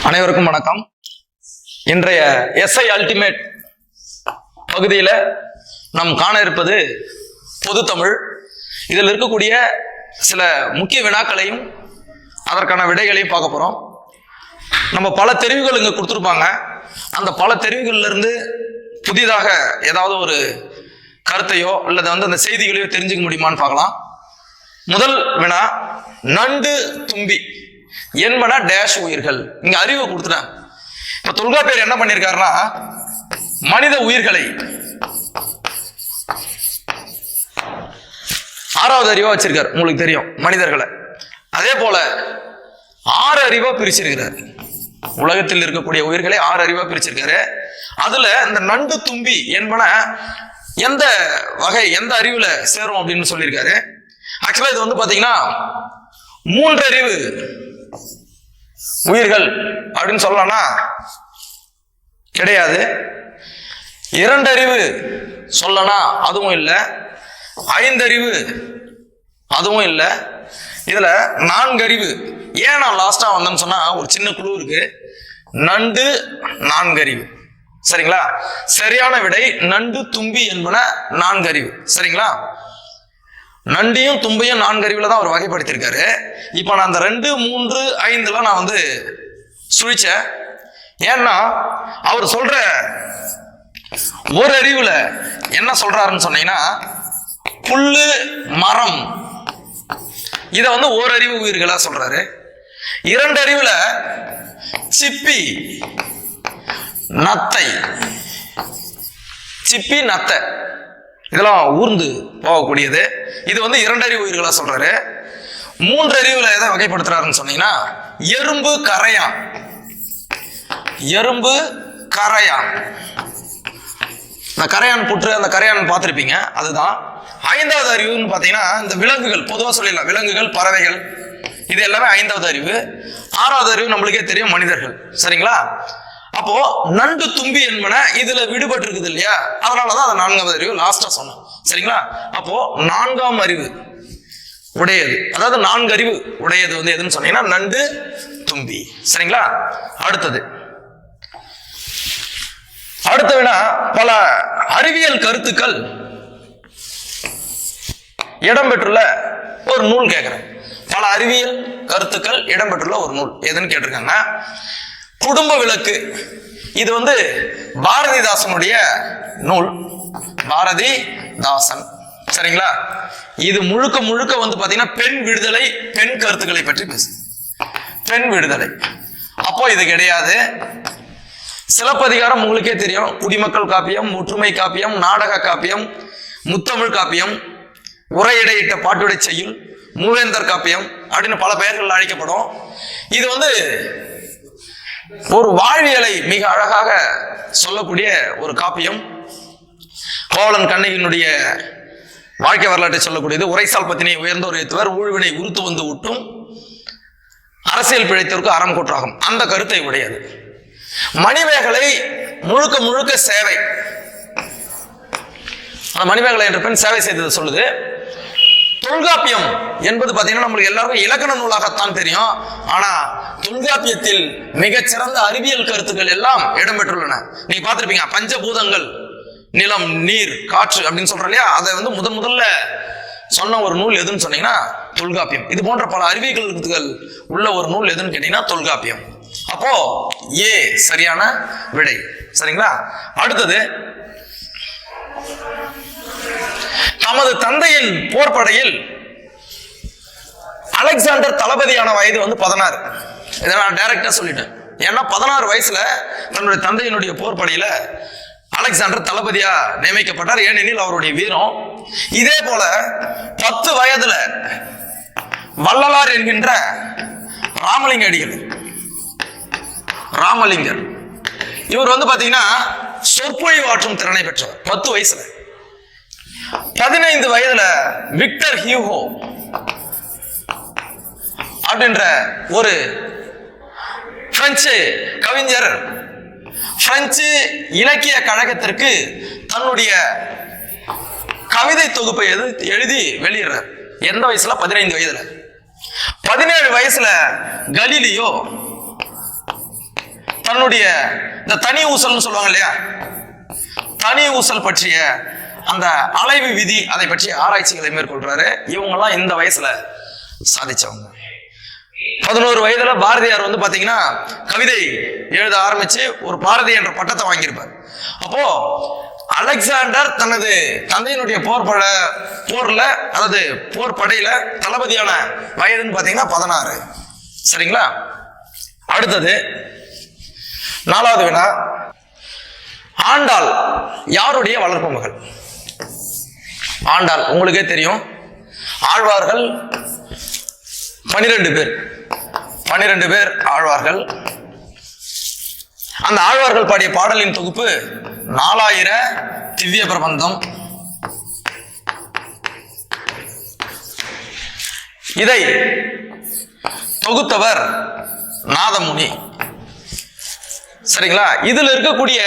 அனைவருக்கும் வணக்கம். இன்றைய எஸ்ஐ அல்டிமேட் பகுதியில் நாம் காண இருப்பது பொது தமிழ். இதில் இருக்கக்கூடிய சில முக்கிய வினாக்களையும் அதற்கான விடைகளையும் பார்க்க போறோம். நம்ம பல தெரிவுகள் இங்க கொடுத்துருப்பாங்க. அந்த பல தெரிவுகள்ல இருந்து புதிதாக ஏதாவது ஒரு கருத்தையோ அல்லது அந்த செய்திகளையோ தெரிஞ்சுக்க முடியுமான்னு பார்க்கலாம். முதல் வினா, நண்டு தும்பி என்பன டேஷ் உயிர்கள். இங்க அறிவை கொடுத்துட்டாங்க. இப்ப தொல்காப்பியர் என்ன பண்ணிருக்காருன்னா, மனித உயிர்களை 6வது அறிவா வச்சிருக்காரு. உங்களுக்கு தெரியும் மனிதர்களை. அதே போல 6 அறிவா பிரிச்சிருக்கிறார். உலகத்தில் இருக்கக்கூடிய உயிர்களை 6 அறிவா பிரிச்சிருக்காரு. அதுல இந்த நண்டு தும்பி என்பன எந்த வகை, எந்த அறிவுல சேரும் அப்படின்னு சொல்லியிருக்காரு. ஆக்சுவலா இது பாத்தீங்கன்னா 3 அறிவு உயிர்கள் அப்படின்னு சொல்லலாம்னா கிடையாது. 2 அறிவு சொல்லலாம், அதுவும் இல்லை. 5 அறிவு அதுவும் இல்லை. இதுல 4 அறிவு. ஏன் நான் லாஸ்டா வந்தேன்னு சொன்னா, ஒரு சின்ன குழு இருக்கு. நண்டு 4 அறிவு. சரிங்களா? சரியான விடை நண்டு தும்பி என்பன 4 அறிவு. சரிங்களா? நண்டியும் தும்பையும் 4 அறிவுல தான் அவர் வகைப்படுத்திருக்காரு. இப்ப நான் அந்த 2, 3, 5 நான் சுழிச்சேன். ஏன்னா அவர் சொல்ற ஒரு அறிவுல என்ன சொல்றாருன்னு சொன்னீங்கன்னா, புல்லு மரம் இத ஓரறிவு உயிர்களா சொல்றாரு. 2 அறிவுல சிப்பி நத்தை, சிப்பி நத்தை இதெல்லாம் ஊர்ந்து போகக்கூடியது. இது 2 அறிவு உயிர்களா சொல்றாரு. 3 அறிவுல எதை வகைப்படுத்துறாருன்னு சொன்னீங்கன்னா, எறும்பு கரையான். எறும்பு கரையான், இந்த கரையான் புற்று, அந்த கரையான் பார்த்திருப்பீங்க, அதுதான். 5வது அறிவுன்னு பாத்தீங்கன்னா, இந்த விலங்குகள் பொதுவா சொல்லிடலாம். விலங்குகள், பறவைகள், இது எல்லாமே 5வது அறிவு. 6வது அறிவு நம்மளுக்கே தெரியும், மனிதர்கள். சரிங்களா? அப்போ நண்டு தும்பி என்பன இதுல விடுபட்டு இருக்குது இல்லையா, அதனாலதான் அதை 4வது அறிவு லாஸ்டா சொன்னோம். சரிங்களா? அப்போ 4ஆம் அறிவு உடையது, அதாவது 4 அறிவு உடையது எதுன்னு சொன்னீங்கன்னா நண்டு தும்பி. சரிங்களா? அடுத்த வினா, பல அறிவியல் கருத்துக்கள் இடம்பெற்றுள்ள ஒரு நூல் கேட்கிறேன். பல அறிவியல் கருத்துக்கள் இடம்பெற்றுள்ள ஒரு நூல் எதுன்னு கேட்டிருக்காங்க. குடும்ப விளக்கு. இது பாரதிதாசனுடைய நூல். பாரதிதாசன். சரிங்களா? இது முழுக்க முழுக்க பாத்தீங்கன்னா பெண் விடுதலை, பெண் கருத்துக்களை பற்றி பேசு. பெண் விடுதலை. அப்போ இது கிடையாது. சிலப்பதிகாரம் உங்களுக்கே தெரியும். குடிமக்கள் காப்பியம், ஒற்றுமை காப்பியம், நாடக காப்பியம், முத்தமிழ் காப்பியம், உரையிடையிட்ட பாட்டுடை செய்யுள், மூவேந்தர் காப்பியம் அப்படின்னு பல பெயர்கள் அழைக்கப்படும். இது ஒரு வாழ்வியலை மிக அழகாக சொல்லக்கூடிய ஒரு காப்பியம். கோவலன் கண்ணகியினுடைய வாழ்க்கை வரலாற்றை சொல்லக்கூடியது. உரைசால் பத்தினை உயர்ந்தோர் ஏத்துவர், ஊழ்வினை உறுத்து ஊட்டும், அரசியல் பிழைத்தவருக்கு அறம் கூற்றாகும், அந்த கருத்தை உடையது. மணிமேகலை முழுக்க முழுக்க சேவை. மணிமேகலை என்ற பெண் சேவை செய்தது சொல்லுது. தொல்காப்பியம் என்பது பாத்தீங்கன்னா நம்மளுக்கு எல்லாருக்கும் இலக்கண நூலாகத்தான் தெரியும். ஆனா தொல்காப்பியத்தில் மிகச்சிறந்த அறிவியல் கருத்துக்கள் எல்லாம் இடம்பெற்றுள்ளன. நீங்க பார்த்திருப்பீங்க, பஞ்சபூதங்கள், நிலம், நீர், காற்று அப்படின்னு சொல்ற இல்லையா, அதை முதல்ல சொன்ன ஒரு நூல் எதுன்னு சொன்னீங்கன்னா தொல்காப்பியம். இது போன்ற பல அறிவியல் கருத்துக்கள் உள்ள ஒரு நூல் எதுன்னு கேட்டீங்கன்னா தொல்காப்பியம். அப்போ ஏ சரியான விடை. சரிங்களா? அடுத்தது, தமது தந்தையின் போர்படையில் அலெக்சாண்டர் தளபதியான வயது 16. இதை நான் டைரக்டா சொல்லிட்டேன். ஏன்னா 16 வயசுல தன்னுடைய தந்தையினுடைய போர்படையில அலெக்சாண்டர் தளபதியா நியமிக்கப்பட்டார். ஏனெனில் அவருடைய வீரம். இதே போல 10 வயதுல வள்ளலார் என்கின்ற ராமலிங்க அடிகள், ராமலிங்கர், இவர் பாத்தீங்கன்னா சொற்பொழிவாற்றும் திறனை பெற்றவர் 10 வயசுல. 15 வயதுல விக்டர் ஹியூகோ அப்படின்ற ஒரு பிரெஞ்சு கவிஞர் பிரெஞ்சு இலக்கிய கழகத்திற்கு தன்னுடைய கவிதை தொகுப்பை எழுதி வெளியிடுறார். எந்த வயசுல? 15 வயதுல. 17 வயசுல கலீலியோ தன்னுடைய இந்த தனி ஊசல்னு சொல்லுவாங்க இல்லையா, தனி ஊசல் பற்றிய அந்த அலைவு விதி, அதை பற்றிய ஆராய்ச்சிகளை மேற்கொள்றாரு. இவங்கெல்லாம் இந்த வயசுல சாதிச்சவங்க. 11 வயதுல பாரதியார் வந்து பாத்தீங்கன்னா கவிதை எழுத ஆரம்பிச்சு ஒரு பாரதி என்ற பட்டத்தை வாங்கியிருப்பார். அப்போ அலெக்சாண்டர் தனது தந்தையினுடைய போர்ல அதாவது போர் படையில தளபதியான வயதுன்னு பாத்தீங்கன்னா 16. சரிங்களா? அடுத்தது 4வது வினா, ஆண்டாள் யாருடைய வளர்ப்பு மகள்? ஆண்டாள் உங்களுக்கே தெரியும், ஆழ்வார்கள் 12 பேர் ஆழ்வார்கள். அந்த ஆழ்வார்கள் பாடிய பாடலின் தொகுப்பு 4000 திவ்ய பிரபந்தம். இதை தொகுத்தவர் நாதமுனி. சரிங்களா? இதுல இருக்கக்கூடிய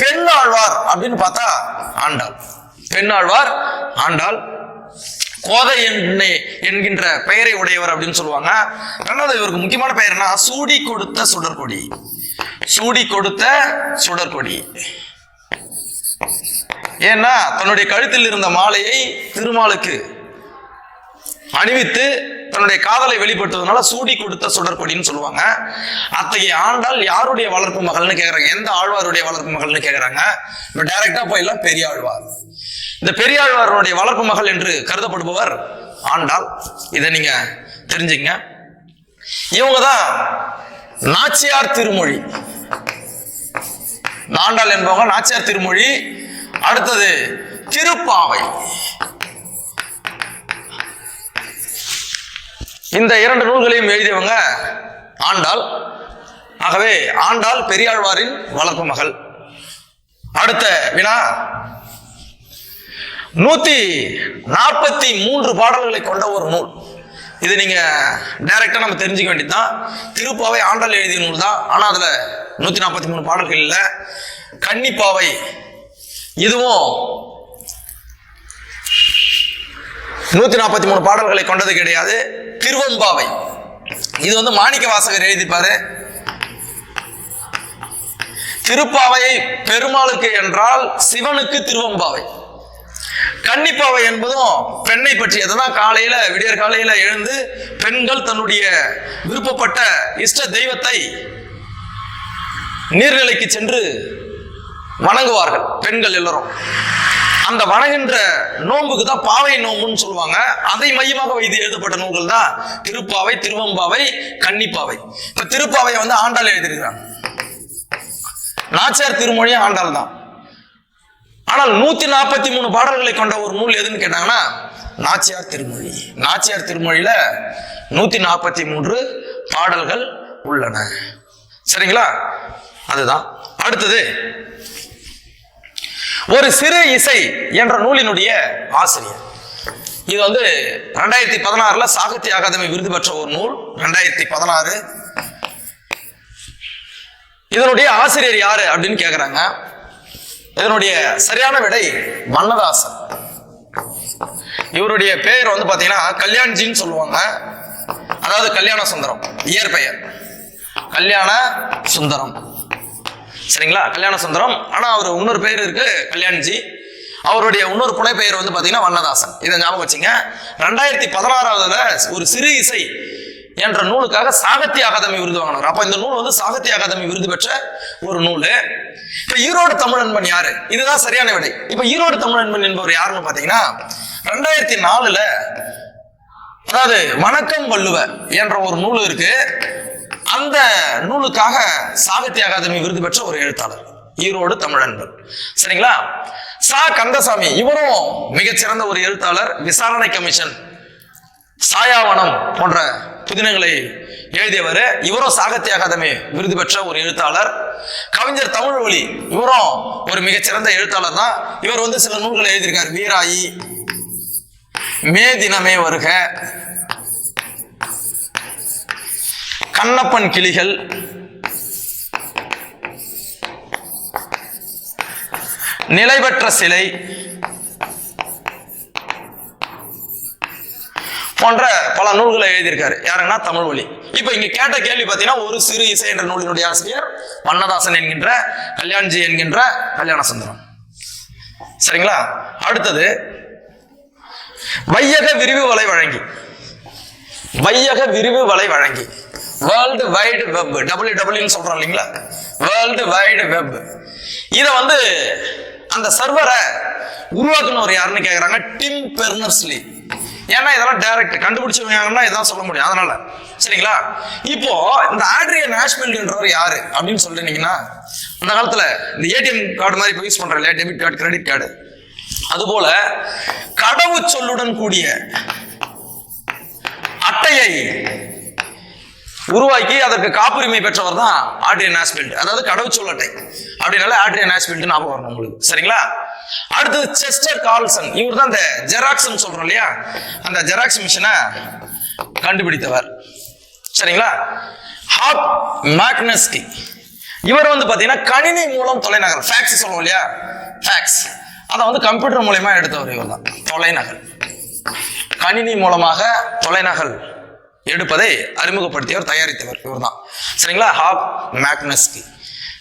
பெண்ணாழ்வார் அப்படின்னு பார்த்தா ஆண்டாள். பெண்ணாழ்வார் ஆண்டாள். கோதை என்கின்ற பெயரை உடையவர் அப்படின்னு சொல்லுவாங்க. ரெண்டாவது இவருக்கு முக்கியமான பெயர் என்ன? சூடி கொடுத்த சுடற்கொடி. சூடி கொடுத்த சுடற்கொடி. ஏன்னா தன்னுடைய கழுத்தில் இருந்த மாலையை திருமாலுக்கு அணிவித்து தன்னுடைய காதலை வெளிப்படுத்துவதனால சூடி கொடுத்த சுடற்கொடின்னு சொல்லுவாங்க. அத்தகைய ஆண்டாள் யாருடைய வளர்ப்பு மகள்னு கேட்கறாங்க. எந்த ஆழ்வாருடைய வளர்ப்பு மகள்னு கேட்கறாங்க. இப்ப டைரக்டா போயிடலாம், பெரியாழ்வார். இந்த பெரியாழ்வாருடைய வளர்ப்பு மகள் என்று கருதப்படுபவர் ஆண்டாள். இதை நீங்க தெரிஞ்சுங்க. இவங்க தான் நாச்சியார் திருமொழி. ஆண்டாள் என்பவங்க நாச்சியார் திருமொழி. அடுத்தது திருப்பாவை. இந்த 2 நூல்களையும் எழுதியவங்க ஆண்டாள். ஆகவே ஆண்டாள் பெரியாழ்வாரின் வளர்ப்பு மகள். அடுத்த வினா, 143 பாடல்களை கொண்ட ஒரு நூல். இது நீங்க டைரக்டா நம்ம தெரிஞ்சுக்க வேண்டியதுதான். திருப்பாவை ஆண்டாள் எழுதிய நூல் தான், ஆனா அதுல 143 பாடல்கள் இல்ல. கன்னிப்பாவை இதுவும் 143 பாடல்களை கொண்டது கிடையாது. திருவம்பாவை இது வந்து மாணிக்க வாசகர் எழுதிப்பாரு. திருப்பாவையை பெருமாளுக்கு என்றால் சிவனுக்கு திருவம்பாவை. கன்னிப்பாவை என்பதும் பெண்ணை பற்றியதுதான். காலையில விடியற் காலையில எழுந்து பெண்கள் தன்னுடைய விருப்பப்பட்ட இஷ்ட தெய்வத்தை நீர்நிலைக்கு சென்று வணங்குவார்கள் பெண்கள் எல்லாரும். அந்த வணங்குகின்ற நோன்புக்கு தான் பாவை நோம்புன்னு சொல்லுவாங்க. அதை மையமாக வைத்து எழுதப்பட்ட நூல்கள் தான் திருப்பாவை, திருவம்பாவை, கன்னிப்பாவை. இப்ப திருப்பாவை வந்து ஆண்டாள் எழுதியிருக்கிறாங்க. நாச்சியார் திருமொழியும் ஆண்டாள் தான். ஆனால் 143 பாடல்களை கொண்ட ஒரு நூல் எதுன்னு கேட்டாங்கன்னா நாச்சியார் திருமொழி. நாச்சியார் திருமொழியில 143 பாடல்கள் உள்ளன. சரிங்களா? அதுதான். அடுத்தது ஒரு சிறு இசை என்ற நூலினுடைய ஆசிரியர். இது வந்து 2016 சாகித்ய அகாதமி விருது பெற்ற ஒரு நூல். 2016. இதனுடைய ஆசிரியர் யாரு அப்படின்னு கேக்குறாங்க. இதனுடைய சரியான விடை வண்ணதாசன். இவருடைய பெயர் வந்து பாத்தீங்கன்னா கல்யாண்ஜின்னு சொல்லுவாங்க. அதாவது கல்யாண சுந்தரம் இயற்பெயர் கல்யாண சுந்தரம். சரிங்களா? கல்யாண சுந்தரம். ஆனா அவர் இன்னொரு பெயர் இருக்கு கல்யாண்ஜி. அவருடைய இன்னொரு புனை பெயர் வந்து பாத்தீங்கன்னா வண்ணதாசன். இதை ஞாபகம் வச்சுங்க. 2016 ஒரு சிறு இசை என்ற நூலுக்காக சாகித்ய அகாதமி விருது வாங்கினார். அப்ப இந்த நூல் வந்து சாகித்ய அகாதமி விருது பெற்ற ஒரு நூல். இப்ப ஈரோடு தமிழன்பன் யாரு? இதுதான் சரியான விடை. இப்ப ஈரோடு தமிழன்பன் என்பவர் யாருன்னு பாத்தீங்கன்னா 2004 அதாவது வணக்கம் வள்ளுவ என்ற ஒரு நூல் இருக்கு. அந்த நூலுக்காக சாகித்ய அகாதமி விருது பெற்ற ஒரு எழுத்தாளர் ஈரோடு தமிழன்பன். சரிங்களா? சா கந்தசாமி இவரும் மிகச்சிறந்த ஒரு எழுத்தாளர். விசாரணை கமிஷன், சாயாவனம் போன்ற புதினங்களை எழுதியவர். இவரும் சாகித்ய அகாதமி விருது பெற்ற ஒரு எழுத்தாளர். கவிஞர் தமிழ்வழி இவரும் ஒரு மிகச்சிறந்த எழுத்தாளர் தான். இவர் வந்து சில நூல்களை எழுதியிருக்கார். வீராயி, மே தினமே வருக, கண்ணப்பன் கிளிகள், நிலைபெற்ற சிலை போன்ற பல நூல்களை எழுதியிருக்காரு. யாருன்னா தமிழ்மொழி. இப்ப இங்க கேட்ட கேள்வி பார்த்தீங்கன்னா, ஒரு சிறு இசை என்ற நூலினுடைய ஆசிரியர் வண்ணதாசன் என்கின்ற கல்யாண்ஜி என்கின்ற கல்யாணசுந்தரம். சரிங்களா? அடுத்தது வையக விரிவு வலை வழங்கி. வையக விரிவு வலை வழங்கி வேர்ல்டு வைடு வெப், WWW சொல்றோம் இல்லைங்களா, வேர்ல்டு வைடு வெப். இத வந்து அந்த சர்வரை உருவாக்குனவர் யாருன்னு கேக்குறாங்க, டிம் பெர்னர்ஸ்லி. ஏன்னா இதெல்லாம் டைரக்ட் கண்டுபிடிச்சவங்கன்னா இதான் சொல்ல முடியும், அதனால. சரிங்களா? இப்போ இந்த ஆட்ரியன் ஆஷ்ஃபீல்ட்ன்றவர் யாரு அப்படின்னு சொல்லிட்டீங்கன்னா, அந்த காலத்துல இந்த ஏடிஎம் கார்டு மாதிரி இப்போ யூஸ் பண்றோம் இல்லையா, டெபிட் கார்டு கிரெடிட் கார்டு, அதுபோல கடவு சொல்லுடன் கூடிய அட்டையை உருவாக்கி அதற்கு காப்புரிமை பெற்றவர் தான் ஆட்ரியன் ஆஷ்ஃபீல்ட். அதாவது கடவுச்சொல் அட்டை அப்படின்னால ஆட்ரியன் ஆஷ்ஃபீல்ட் ஞாபகம் வரணும் உங்களுக்கு. சரிங்களா? அடுத்தது செஸ்டர் கார்ல்சன். இவர் தான் இந்த ஜெராக்ஸ் சொல்றோம் இல்லையா, அந்த ஜெராக்ஸ் மிஷினை கண்டுபிடித்தவர். சரிங்களா? ஹாப் மேக்னஸ்கி. இவர் வந்து பாத்தீங்கன்னா கணினி மூலம் தொலைநகல், ஃபேக்ஸ் சொல்லுவோம் இல்லையா, ஃபேக்ஸ், அதை வந்து கம்ப்யூட்டர் மூலமா எடுத்தவர் இவர் தான். தொலைநகல், கணினி மூலமாக தொலைநகல் எடுப்பதை அறிமுகப்படுத்தியவர், தயாரித்தவர் இவர் தான். சரிங்களா? ஹாப் மேக்னஸ்கி.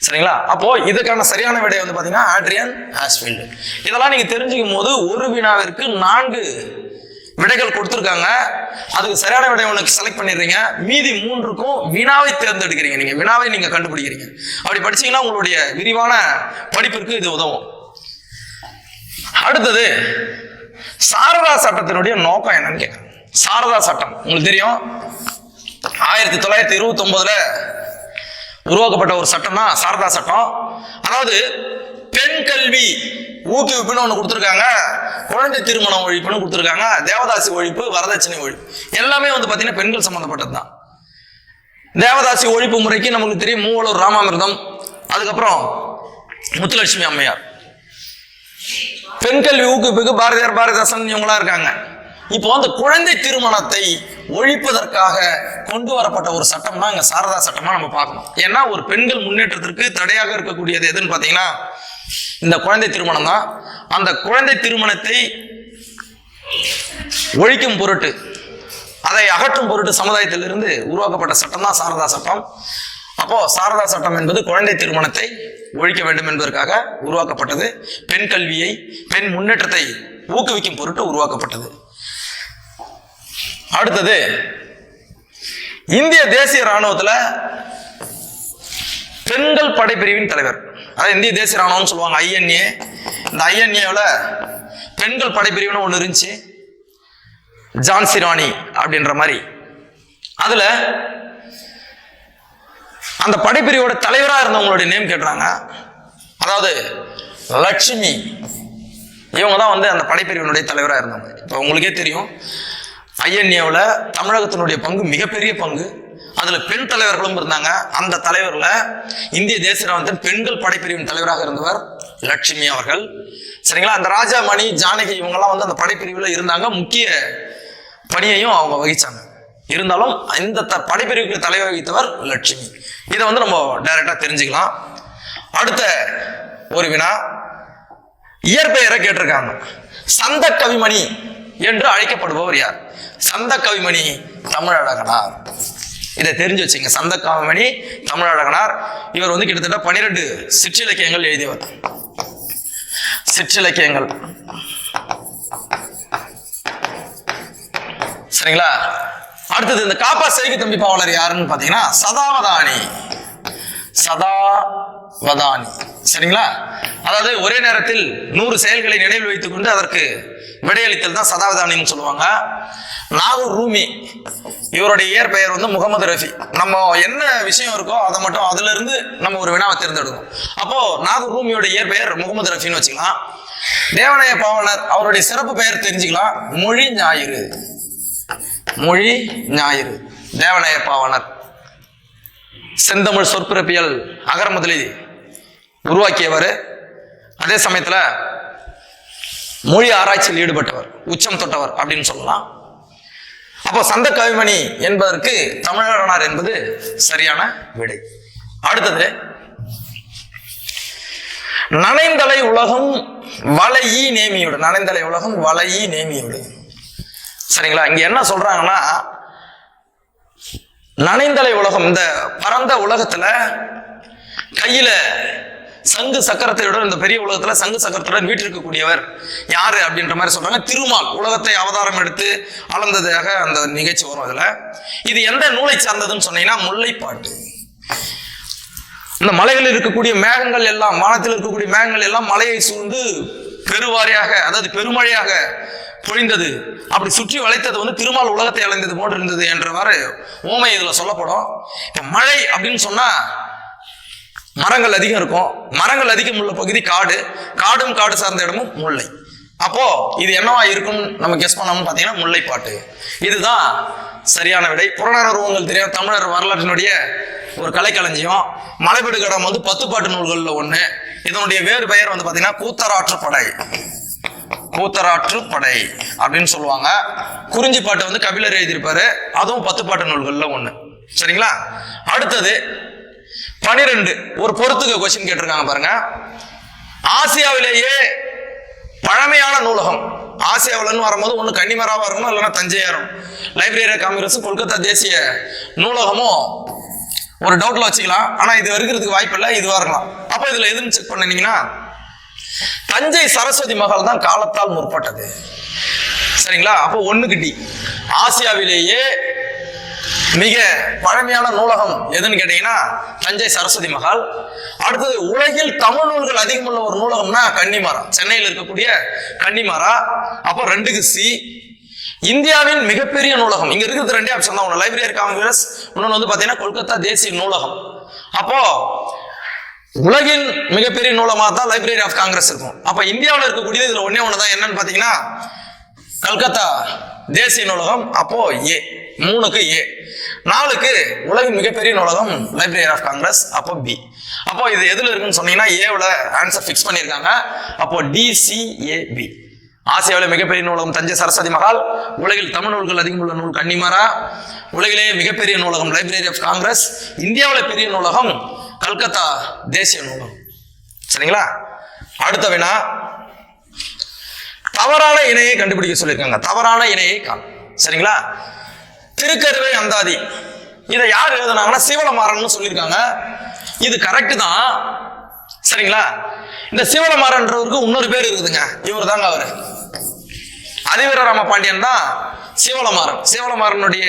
சரிங்களா? அப்போ இதுக்கான சரியான விடை வந்து பாத்தீங்கன்னா ஆட்ரியன் ஆஷ்ஃபீல்ட். இதெல்லாம் நீங்க தெரிஞ்சுக்கும் போது ஒரு வினாவிற்கு 4 விடைகள் கொடுத்துருக்காங்க. அதுக்கு சரியான விடை உனக்கு செலக்ட் பண்ணிடுறீங்க. மீதி 3க்கும் வினாவை தேர்ந்தெடுக்கிறீங்க. நீங்க வினாவை நீங்க கண்டுபிடிக்கிறீங்க. அப்படி படிச்சீங்கன்னா உங்களுடைய விரிவான படிப்பிற்கு இது உதவும். அடுத்தது சாரதா சட்டத்தினுடைய நோக்கம் என்னன்னு கேட்கிறேன். சாரதா சட்டம் உங்களுக்கு தெரியும், 1929 உருவாக்கப்பட்ட ஒரு சட்டம் தான் சாரதா சட்டம். அதாவது பெண் கல்வி ஊக்குவிப்புன்னு ஒண்ணு கொடுத்துருக்காங்க, குழந்தை திருமணம் ஒழிப்புன்னு கொடுத்துருக்காங்க, தேவதாசி ஒழிப்பு, வரதட்சணை ஒழிப்பு, எல்லாமே வந்து பாத்தீங்கன்னா பெண்கள் சம்பந்தப்பட்டது தான். தேவதாசி ஒழிப்பு முறைக்கு நமக்கு தெரியும் மூவலூர் ராமாமிர்தம், அதுக்கப்புறம் முத்துலட்சுமி அம்மையார். பெண் கல்வி ஊக்குவிப்புக்கு பாரதியார், பாரதிதாசன் இவங்களா இருக்காங்க. இப்போ அந்த குழந்தை திருமணத்தை ஒழிப்பதற்காக கொண்டு வரப்பட்ட ஒரு சட்டம் தான் இங்க சாரதா சட்டமா நம்ம பார்க்கணும். ஏன்னா ஒரு பெண்கள் முன்னேற்றத்திற்கு தடையாக இருக்கக்கூடியது எதுன்னு பாத்தீங்கன்னா இந்த குழந்தை திருமணம் தான். அந்த குழந்தை திருமணத்தை ஒழிக்கும் பொருட்டு, அதை அகற்றும் பொருட்டு சமுதாயத்திலிருந்து உருவாக்கப்பட்ட சட்டம் தான் சாரதா சட்டம். அப்போ சாரதா சட்டம் என்பது குழந்தை திருமணத்தை ஒழிக்க வேண்டும் என்பதற்காக உருவாக்கப்பட்டது. பெண் கல்வியை, பெண் முன்னேற்றத்தை ஊக்குவிக்கும் பொருட்டு உருவாக்கப்பட்டது. அடுத்தது இந்திய தேசிய ராணுவத்துல பெண்கள் படைப்பிரிவின் தலைவர், அதாவது இந்திய தேசிய ராணுவம் சொல்லுவாங்க INA. இந்த INAவில் பெண்கள் படைப்பிரிவுன்னு ஒன்று இருந்துச்சு, ஜான்சி ராணி அப்படின்ற மாதிரி. அதுல அந்த படைப்பிரிவோட தலைவராக இருந்தவங்களுடைய நேம் கேட்டுறாங்க. அதாவது லட்சுமி, இவங்க தான் வந்து அந்த படைப்பிரிவினுடைய தலைவராக இருந்தவங்க. இப்போ உங்களுக்கே தெரியும் INAவில் தமிழகத்தினுடைய பங்கு மிகப்பெரிய பங்கு. அதுல பெண் தலைவர்களும் இருந்தாங்க. அந்த தலைவர்ல இந்திய தேசிய ராணுவத்தின் பெண்கள் படைப்பிரிவின் தலைவராக இருந்தவர் லட்சுமி அவர்கள். சரிங்களா? அந்த ராஜா மணி, ஜானகி இவங்கெல்லாம் வந்து அந்த படைப்பிரிவுல இருந்தாங்க. முக்கிய பணியையும் அவங்க வகிச்சாங்க. இருந்தாலும் இந்த படைப்பிரிவுக்கு தலைவர் வகித்தவர் லட்சுமி. இதை வந்து நம்ம டைரக்டா தெரிஞ்சுக்கலாம். அடுத்த ஒரு வினா, இயற்பெயரை கேட்டிருக்காங்க. சந்த கவிமணி என்று அழைக்கப்படுபவர் யார்? சந்த கவிமணி தமிழழகனார். இதை தெரிஞ்சு வச்சுங்க. சந்த கவிமணி தமிழழகனார். இவர் வந்து கிட்டத்தட்ட 12 சிற்றிலக்கியங்கள் எழுதியவர். சிற்றிலக்கியங்கள். சரிங்களா? அடுத்தது இந்த காப்பா செய்கை தம்பி பாவலர் யாருன்னு பாத்தீங்கன்னா சதாவதானி. சதாவதானி. சரிங்களா? அதாவது ஒரே நேரத்தில் 100 செயல்களை நினைவில் வைத்துக் கொண்டு அதற்கு விடையளித்தல் தான் சதாவதானின்னு சொல்லுவாங்க. நாகூர் ரூமி, இவருடைய இயற்பெயர் வந்து முகமது ரஃபி. நம்ம என்ன விஷயம் இருக்கோ அதை மட்டும் அதுல இருந்து நம்ம ஒரு வினாவை தேர்ந்தெடுக்கும். அப்போ நாகூர் ரூமியோட இயற்பெயர் முகமது ரஃபின்னு வச்சுக்கலாம். தேவநாய பாவலர், அவருடைய சிறப்பு பெயர் தெரிஞ்சுக்கலாம், மொழி ஞாயிறு. மொழி ஞாயிறு தேவநாய பாவலர். செந்தமிழ் சொற்பிறப்பியல் அகரமுதலி உருவாக்கியவர். அதே சமயத்துல மொழி ஆராய்ச்சியில் ஈடுபட்டவர், உச்சம் தொட்டவர் அப்படின்னு சொல்லலாம். அப்போ சந்த கவிமணி என்பதற்கு தமிழழகனார் என்பது சரியான விடை. அடுத்தது நனைந்தலை உலகம் வளையி நேமியோடு. நனைந்தலை உலகம் வளையி நேமியோடு. சரிங்களா? இங்க என்ன சொல்றாங்கன்னா, நனைந்தலை உலகம், இந்த பரந்த உலகத்துல கையில சங்கு சக்கரத்தையுடன், இந்த பெரிய உலகத்துல சங்கு சக்கரத்துடன் வீட்டிருக்கக்கூடியவர் யாரு அப்படின்ற மாதிரி சொல்றாங்க. திருமால் உலகத்தை அவதாரம் எடுத்து அளந்ததாக அந்த நிகழ்ச்சி வரும். அதுல இது எந்த நூலை சார்ந்ததுன்னு சொன்னீங்கன்னா முல்லைப்பாட்டு. இந்த மலைகளில் இருக்கக்கூடிய மேகங்கள் எல்லாம், வானத்தில் இருக்கக்கூடிய மேகங்கள் எல்லாம் மலையை சூழ்ந்து பெருவாரியாக, அதாவது பெருமழையாக பொழிந்தது. அப்படி சுற்றி வளைத்தது வந்து திருமால் உலகத்தை அலைந்தது போன்று இருந்தது என்றவாறு ஓமை இதுல சொல்லப்படும். இப்ப மழை அப்படின்னு சொன்னா மரங்கள் அதிகம் இருக்கும். மரங்கள் அதிகம் உள்ள பகுதி காடு, காடும் காடு சார்ந்த இடமும் முல்லை. அப்போ இது என்னவா இருக்கும் நம்ம கெஸ் பண்ணோம்னு பாத்தீங்கன்னா முல்லைப்பாட்டு. இதுதான் சரியான விடை. புறநானூறு உருவங்கள் தெரியும், தமிழர் வரலாற்றினுடைய ஒரு கலைக்களஞ்சியம். மலைபடுகடம் வந்து 10 பாட்டு நூல்கள்ல ஒண்ணு. இதனுடைய வேறு பெயர் வந்து பாத்தீங்கன்னா கூத்தராற்றுப்படை, கூத்தராற்றுப்படை அப்படின்னு சொல்லுவாங்க. குறிஞ்சி பாட்டு வந்து கபிலர் எழுதியிருப்பாரு, அதுவும் 10 பாட்டு நூல்கள்ல ஒண்ணு. சரிங்களா? அடுத்தது 12 ஒரு பொறுத்துக்க கொஸ்டின் கேட்டிருக்காங்க பாருங்க. ஆசியாவிலேயே பழமையான நூலகம், ஆசியாவிலன்னு வரும்போது ஒண்ணு கன்னிமராவா இருக்கணும், இல்லைன்னா தஞ்சையாரும். லைப்ரரி ஆஃப் காங்கிரஸ், கொல்கத்தா தேசிய நூலகமும் ஒரு டவுட்ல வச்சுக்கலாம். ஆனா இது இருக்கிறதுக்கு வாய்ப்பு இல்லை, இதுவா இருக்கலாம். அப்ப இதுல எதுன்னு செக் பண்ணீங்கன்னா தஞ்சை சரஸ்வதி மகால் தான் காலத்தால் முற்பட்டது. சரிங்களா? அப்போ 1க்கு D. ஆசியாவிலேயே மிக பழமையான நூலகம் எதுன்னு கேட்டீங்கன்னா தஞ்சை சரஸ்வதி மகால். அடுத்தது உலகில் தமிழ் நூல்கள் அதிகம் உள்ள ஒரு நூலகம்னா கன்னிமாரா, சென்னையில் இருக்கக்கூடிய கன்னிமாரா. அப்போ 2க்கு C. இந்தியாவின் மிகப்பெரிய நூலகம், இங்க இருக்கிறது 2 ஆப்ஷன் தான். ஒன்று லைப்ரரி ஆஃப் காங்கிரஸ், இன்னொன்று வந்து பாத்தீங்கன்னா கொல்கத்தா தேசிய நூலகம். அப்போ உலகின் மிகப்பெரிய நூலகமா தான் லைப்ரரி ஆஃப் காங்கிரஸ் இருக்கும். அப்ப இந்தியாவில் இருக்கக்கூடியது இதுல ஒன்னே ஒண்ணுதான், என்னன்னு பாத்தீங்கன்னா கல்கத்தா தேசிய நூலகம். அப்போ A. 3க்கு A. 4க்கு உலகின் மிகப்பெரிய நூலகம் லைப்ரரி ஆஃப் காங்கிரஸ். அப்போ B. அப்போ இது எதுல இருக்குன்னு சொன்னீங்கன்னா ஏவுல ஆன்சர் பிக்ஸ் பண்ணியிருக்காங்க. அப்போ DCAB. ஆசியாவில் மிகப்பெரிய நூலகம் தஞ்சை சரஸ்வதி மகால், உலகில் தமிழ் நூல்கள் அதிகம் உள்ள நூல் கன்னிமாரா, உலகிலேயே மிகப்பெரிய நூலகம் லைப்ரரி ஆஃப் காங்கிரஸ், இந்தியாவில் பெரிய நூலகம் கல்கத்தா தேசிய நூலகம். சரிங்களா? அடுத்த வினா, தவறான இணையை கண்டுபிடிக்க சொல்லியிருக்காங்க. தவறான இணையை காண. சரிங்களா? திருக்கருவை அந்தாதி இதை யார் எழுதுனாங்கன்னா சிவலமாறன் சொல்லியிருக்காங்க. இது கரெக்ட் தான். சரிங்களா? இந்த சிவலமாறன்றவருக்கு இன்னொரு பேர் இருக்குதுங்க, இவர் தாங்க அவரு. அதிவீரராம பாண்டியன் தான் சிவலமாறன். சிவலமாறனுடைய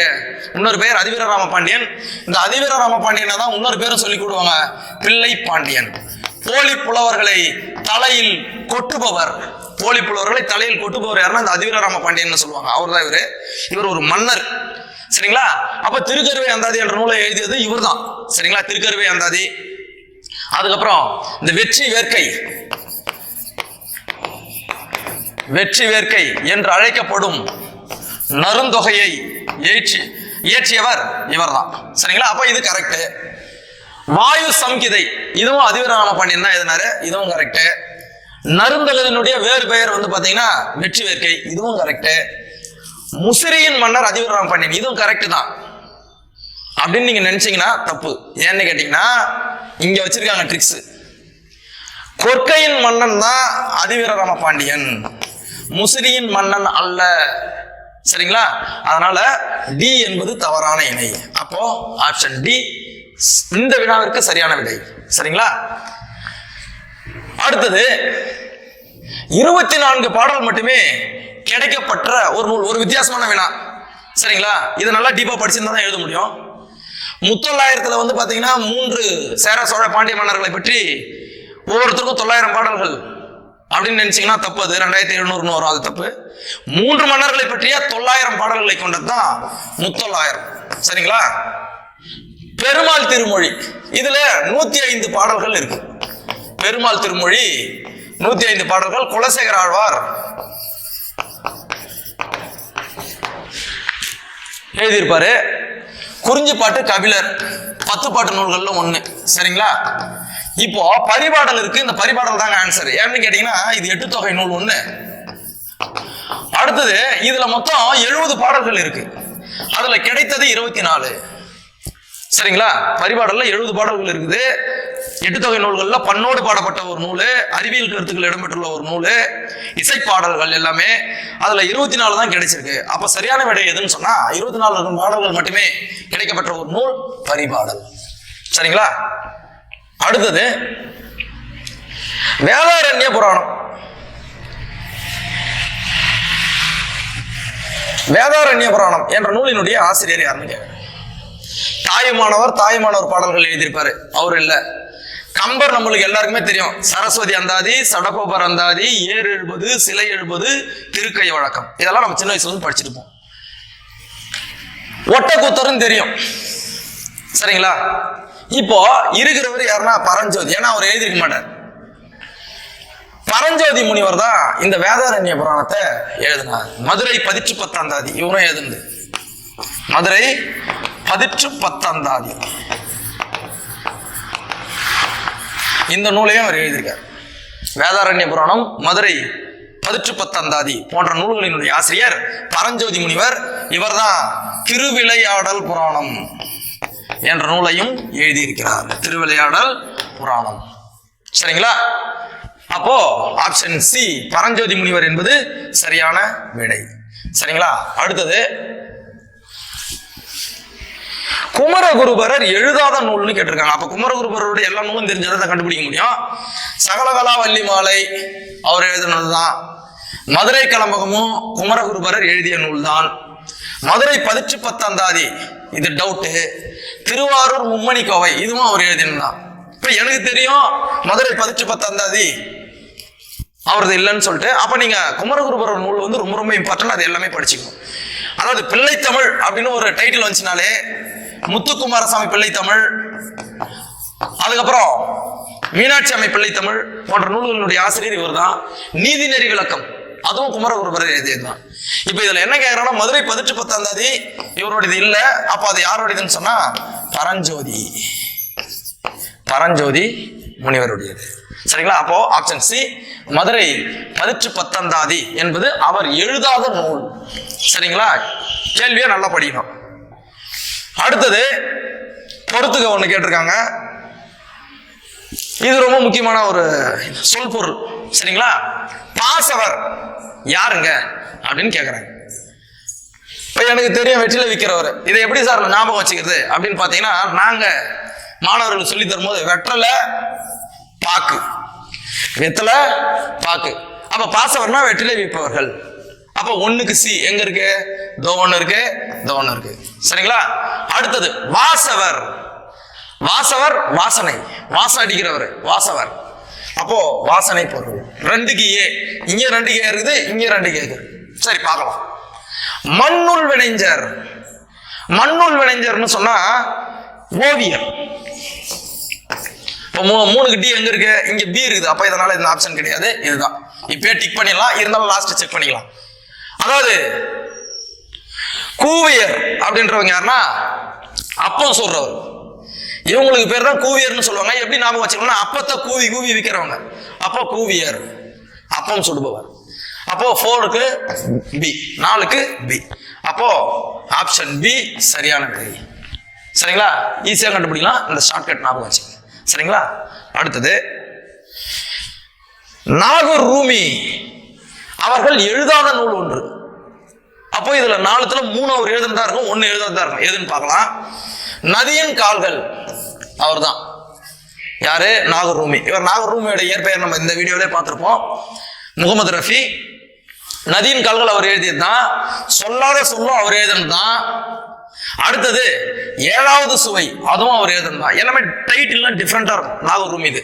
இன்னொரு பெயர் அதிவீரராம பாண்டியன். இந்த அதிவீரராம பாண்டியனை தான் இன்னொரு பேரும் சொல்லி கூடுவாங்க, பிள்ளை பாண்டியன். போலி புலவர்களை தலையில் கொட்டுபவர், போலி புலவர்களை தலையில் கொட்டுபவர் யாருன்னா இந்த அதிவீரராம பாண்டியன் சொல்லுவாங்க. அவர் தான் இவரு. இவர் ஒரு மன்னர். சரிங்களா? அப்ப திருக்கருவை அந்தாதி என்ற நூலை எழுதியது இவர் தான். சரிங்களா? திருக்கருவை அந்தாதி. அதுக்கப்புறம் இந்த வெற்றி வேர்க்கை, வெற்றி வேர்க்கை என்று அழைக்கப்படும் நருந்தொகையை இயற்றியவர் இவர் தான். சரிங்களா? அப்ப இது கரெக்ட். வாயு சம்கிதை இதுவும் அதிவீரராம பாண்டியன் தான் எழுதினாரு, இதுவும் கரெக்ட். நருந்தொகையினுடைய வேறு பெயர் வந்து பாத்தீங்கன்னா வெற்றி வேர்க்கை, இதுவும் கரெக்ட். முசிறியின் மன்னர் அதிவீரராம பாண்டியன், இதுவும் கரெக்ட் தான். அப்படின்னு நீங்க நினைச்சீங்கன்னா தப்பு. ஏன்னு கேட்டீங்கன்னா இங்க வச்சிருக்காங்க ட்ரிக்ஸ். கொற்கையின் மன்னன் தான் அதிவீரராம பாண்டியன், முசிறியின் மன்னன் அல்ல. சரிங்களா? அதனால டி என்பது தவறான இணை. அப்போ ஆப்ஷன் டி இந்த வினாவிற்கு சரியான விடை. சரிங்களா? அடுத்தது 24 பாடல் மட்டுமே கிடைக்கப்பட்ட ஒரு நூல், ஒரு வித்தியாசமான வினா. சரிங்களா? இதை நல்லா டீப்பா படிச்சிருந்தா தான் எழுத முடியும். முத்தொள்ளாயிரத்துல வந்து பாத்தீங்கன்னா 3 சேர சோழ பாண்டிய மன்னர்களை பற்றி ஒவ்வொருத்தருக்கும் 900 பாடல்கள் அப்படின்னு நினைச்சீங்கன்னா தப்பு. அது 2700 வரும், அது தப்பு. 3 மன்னர்களை பற்றிய 900 பாடல்களை கொண்டதுதான் முத்தொள்ளாயிரம். சரிங்களா? பெருமாள் திருமொழி இதுல 105 பாடல்கள் இருக்கு. பெருமாள் திருமொழி 105 பாடல்கள். குலசேகர ஆழ்வார் எழுதியிருப்பாரு. குறிஞ்சி பாட்டு கபிலர் 10 பாட்டு நூல்கள்ல ஒண்ணு. சரிங்களா? இப்போ பரிபாடல் இருக்கு. இந்த பரிபாடல் தாங்க ஆன்சர். ஏன்னு கேட்டீங்கன்னா இது 8 தொகை நூல் ஒண்ணு. அடுத்தது இதுல மொத்தம் 70 பாடல்கள் இருக்கு. அதுல கிடைத்தது 24. சரிங்களா? பரிபாடல்ல 70 பாடல்கள் இருக்குது. எட்டு தொகை நூல்கள்ல பண்ணோடு பாடப்பட்ட ஒரு நூல், அறிவியல் கருத்துக்கள் இடம்பெற்றுள்ள ஒரு நூல், இசைப்பாடல்கள் எல்லாமே அதுல 24 தான் கிடைச்சிருக்கு. அப்ப சரியான விடை எதுன்னு சொன்னா 24 பாடல்கள் மட்டுமே கிடைக்கப்பட்ட ஒரு நூல் பரிபாடல். சரிங்களா? அடுத்தது வேதாரண்ய புராணம். வேதாரண்ய புராணம் என்ற நூலினுடைய ஆசிரியர் யாருன்னு கேட்கிறேன். தாயுமானவர் பாடல்கள் எழுதியிருப்பாரு, அவர் இல்ல. கம்பர் நம்மளுக்கு எல்லாருக்குமே தெரியும். சரஸ்வதி அந்தாதி, சடகோபர் அந்தாதி, ஏர் எழுபது, சிலை எழுபது, திருக்கை வழக்கம், இதெல்லாம் நம்ம சின்ன வயசுல இருந்து படிச்சிருப்போம். ஒட்டக்கூத்தரும் தெரியும். சரிங்களா? இப்போ இருக்கிறவர் யாருன்னா பரஞ்சோதி. ஏன்னா அவர் எழுதியிருக்க மாட்டார். பரஞ்சோதி முனிவர் தான் இந்த வேதாரண்ய புராணத்தை எழுதினார். மதுரை 10 இவரும் எழுதுனது. மதுரை 10 இந்த நூலையும் அவர் எழுதியிருக்கார். வேதாரண்ய புராணம், மதுரை 10 போன்ற நூல்களினுடைய ஆசிரியர் பரஞ்சோதி முனிவர். இவர் தான் திருவிளையாடல் புராணம் என்ற நூலையும் எழுதியிருக்கிறார். திருவிளையாடல் புராணம். சரிங்களா? அப்போ ஆப்ஷன் சி பரஞ்சோதி முனிவர் என்பது சரியான விடை. சரிங்களா? அடுத்தது குமரகுருபரர் எழுதாத நூல்னு கேட்டிருக்காங்க. அப்ப குமரகுருபரருடைய எல்லா நூலும் தெரிஞ்சதை கண்டுபிடிக்க முடியும். சகலகலா வள்ளி மாலை அவர் எழுதினதுதான். மதுரை கலம்பகமும் குமரகுருபரர் எழுதிய நூல் தான். மதுரை 10 இது டவுட்டு. திருவாரூர் மும்மணி கோவை இதுவும் அவர் எழுதினதுதான். இப்ப எனக்கு தெரியும் மதுரை 10 அவரது இல்லைன்னு சொல்லிட்டு. அப்ப நீங்க குமரகுருபரர் நூல் வந்து ரொம்ப ரொம்ப இம்பார்ட்டன்ட், அது எல்லாமே படிச்சுக்கணும். அதாவது பிள்ளைத்தமிழ் அப்படின்னு ஒரு டைட்டில் வந்துச்சுனாலே முத்துக்குமாரசாமி பிள்ளைத்தமிழ், அதுக்கப்புறம் மீனாட்சி அம்மை பிள்ளைத்தமிழ் போன்ற நூல்களுடைய ஆசிரியர் இவர் தான். நீதிநெறி விளக்கம் அதுவும் குமரகுருபரர் எழுதியதுதான். இப்ப இதுல என்ன கேட்கறாங்கன்னா மதுரை 10 இவருடையது இல்ல. அப்ப அது யாருடையதுன்னு சொன்னா பரஞ்சோதி முனிவருடையது. சரிங்களா? அப்போ ஆப்ஷன் சி மதுரை 10 என்பது அவர் எழுதாத நூல். சரிங்களா? கேள்வியை நல்லா படிக்கணும். அடுத்தது பொறுத்துக்க ஒண்ணு கேட்டிருக்காங்க. இது ரொம்ப முக்கியமான ஒரு சொல் பொருள். சரிங்களா? பாசவர் யாருங்க அப்படின்னு கேக்குறாங்க. இப்ப எனக்கு தெரியும் வெற்றில விற்கிறவர். இதை எப்படி சார் ஞாபகம் வச்சுக்கிறது அப்படின்னு பாத்தீங்கன்னா, நாங்க மாணவர்கள் சொல்லி தரும்போது வெற்றலை பாக்கு, வெத்தலை பாக்கு. அப்ப பாசவர்னா வெற்றிலை விற்பவர்கள். அப்ப 1க்கு சி எங்க இருக்கு? தோ ஒண்ணு இருக்கு. சரிங்களா? அடுத்தது வாசவர். வாசனை, வாசம் அடிக்கிறவர் வாசவர். அப்போ வாசனை பொருள். 2க்கு ஏ, இங்க 2 கே இருக்குது, இங்க 2 கே இருக்குது. சரி, பார்க்கலாம். மண்ணுள் வினைஞர்னு சொன்னா ஓவியர். இப்போ 3க்கு டி எங்க இருக்கு? இங்க பி இருக்குது. அப்ப இதனால இந்த ஆப்ஷன் கிடையாது, இதுதான். இப்பயே டிக் பண்ணிடலாம், இருந்தாலும் லாஸ்ட் செக் பண்ணிக்கலாம். அதாவது கூவியர் அப்படின்றவங்க யாருன்னா அப்பம் சொல்றவர். இவங்களுக்கு பேர் தான் கூவியர்னு சொல்லுவாங்க. எப்படி ஞாபகம் வச்சுக்கணும்னா அப்பத்தை கூவி விற்கிறவங்க. அப்போ கூவியர், அப்பம் சுடுபவர். அப்போ 4க்கு பி, 4க்கு பி. அப்போ ஆப்ஷன் பி சரியான விடை. சரிங்களா? ஈஸியா கண்டுபிடிக்கலாம், இந்த ஷார்ட்கட் ஞாபகம் வச்சுக்கோங்க. சரிங்களா? அடுத்தது நாகூர் ரூமி அவர்கள் எழுதாத நூல் ஒன்று. அப்போ இதுல 4த்துல 3 அவர் எழுதுனதா இருக்கும், 1 எழுதாதா இருக்கும். எதுன்னு பார்க்கலாம். நதியின் கால்கள் அவர் தான். யாரு? நாகூர் ரூமி. இவர் நாகூர் ரூமியோட இயற்பெயர் நம்ம இந்த வீடியோவிலே பார்த்திருப்போம், முகமது ரஃபி. நதியின் கால்கள் அவர் எழுதியதுதான். சொல்லாத சொல்லும் அவர் எழுதுனதுதான். அடுத்தது 7வது சுவை, அதுவும் அவர் எழுதுனதுதான். எல்லாமே டைட்டில்லாம் டிஃப்ரெண்டா இருக்கும். நாகூர் ரூமி இது.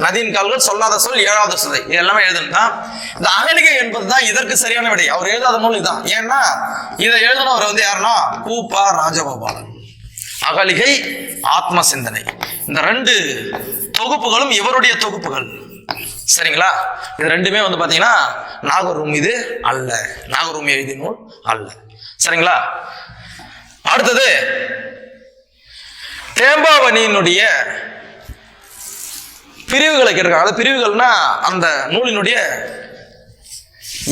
நதியின் கால்கள், சொல்லாத சொல், 7வது சுவை, இது எல்லாமே எழுதுனதுதான். இந்த அகலிகை என்பதுதான் இதற்கு சரியான விடை. அவர் எழுதாத நூல் இதுதான். ஏன்னா இதை எழுதினவர் வந்து யாருன்னா கூப்பா ராஜகோபாலன். அகலிகை, ஆத்ம சிந்தனை, இந்த 2 தொகுப்புகளும் இவருடைய தொகுப்புகள். சரிங்களா? இது 2மே வந்து பாத்தீங்கன்னா நாகூர் ரூமி இது அல்ல, நாகூர் ரூமி எழுதிய நூல் அல்ல. சரிங்களா? அடுத்தது தேம்பாவணியினுடைய பிரிவுகளை கேட்டிருக்காங்க. அது பிரிவுகள்னா அந்த நூலினுடைய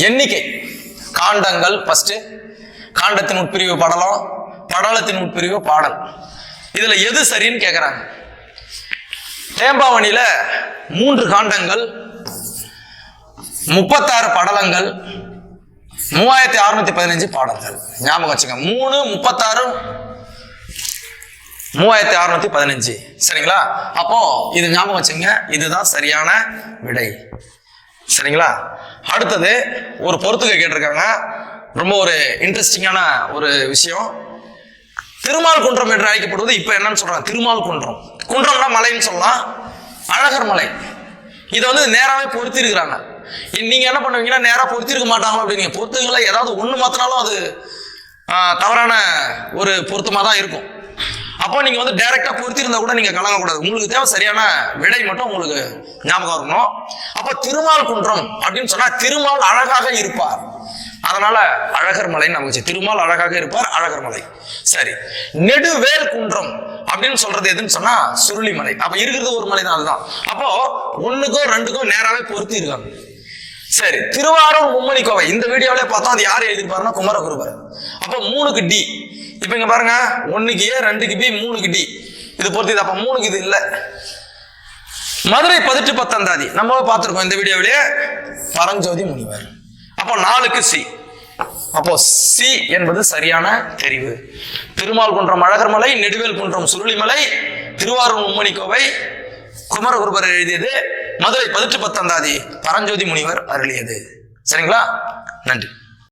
எண்ணிக்கை. காண்டங்கள் ஃபர்ஸ்ட், காண்டத்தின் உட்பிரிவு படலம், படலத்தின் உட்பிரிவு பாடல். இதுல எது சரின்னு கேட்கிறாங்க. தேம்பாவணியில 3 காண்டங்கள், 36 படலங்கள், 3615 பாடல்கள். ஞாபகம் வச்சுங்க. 3, 36, 3615. சரிங்களா? அப்போ இது ஞாபகம் வச்சுங்க. இதுதான் சரியான விடை. சரிங்களா? அடுத்தது ஒரு பொறுத்துக்க கேட்டிருக்காங்க. ரொம்ப ஒரு இன்ட்ரெஸ்டிங்கான ஒரு விஷயம். திருமால் குன்றம் என்று அழைக்கப்படுவது இப்ப என்னன்னு சொல்றாங்க? திருமால் குன்றம். குன்றம்னா மலைன்னு சொல்லலாம். அழகர் மலை. இதை வந்து நேராவே பொருத்தி இருக்கிறாங்க. நீங்க என்ன பண்ணுவீங்கன்னா, நேரா பொருத்தி இருக்க மாட்டாங்களோ அப்படின்னு பொருத்துங்களா ஏதாவது ஒண்ணு மாத்தினாலும் அது தவறான ஒரு பொருத்தமா தான் இருக்கும். அப்போ நீங்க வந்து டைரக்டா பொருத்தி இருந்தா கூட நீங்க கலங்கக்கூடாது. உங்களுக்கு தேவை சரியான விடை மட்டும் உங்களுக்கு ஞாபகம் இருக்கணும். அப்போ திருமால் குன்றம் அப்படின்னு சொன்னா திருமால் அழகாக இருப்பார், அதனால அழகர் மலைன்னு நமக்கு. திருமால் அழகாக இருப்பார், அழகர் மலை. சரி. நெடுவேல் குன்றம் அப்படின்னு சொல்றது எதுன்னு சொன்னா சுருளிமலை. அப்ப இருக்கிறது ஒரு மலை தான், அதுதான். அப்போ 1க்கும் 2க்கும் நேராவே பொருத்தி இருக்காங்க. சரி. திருவாரூர் மும்மணி கோவை இந்த வீடியோவிலே பார்த்தோம். அது யார் எழுதியிருப்பாருன்னா குமரகுருபரர். அப்போ 3க்கு டி. இப்ப இங்க பாருங்க, 1க்கு ஏ, 2க்கு பி, 3க்கு டி. இது பொறுத்து. அப்ப 3க்கு இது இல்ல. மதுரை பதிற்று பத்தந்தாதி நம்ம பார்த்திருக்கோம் இந்த வீடியோவிலேயே, பரஞ்சோதி முனிவர். அப்போ 4க்கு சி. அப்போ சி என்பது சரியான தெரிவு. திருமால் குன்றம் அழகர் மலை, நெடுவேல் குன்றம் சுருளிமலை, திருவாரூர் மும்மணி கோவை குமரகுருபரர் எழுதியது, மதுரை பதிற்று பத்தந்தாதி பரஞ்சோதி முனிவர் அருளியது. சரிங்களா? நன்றி.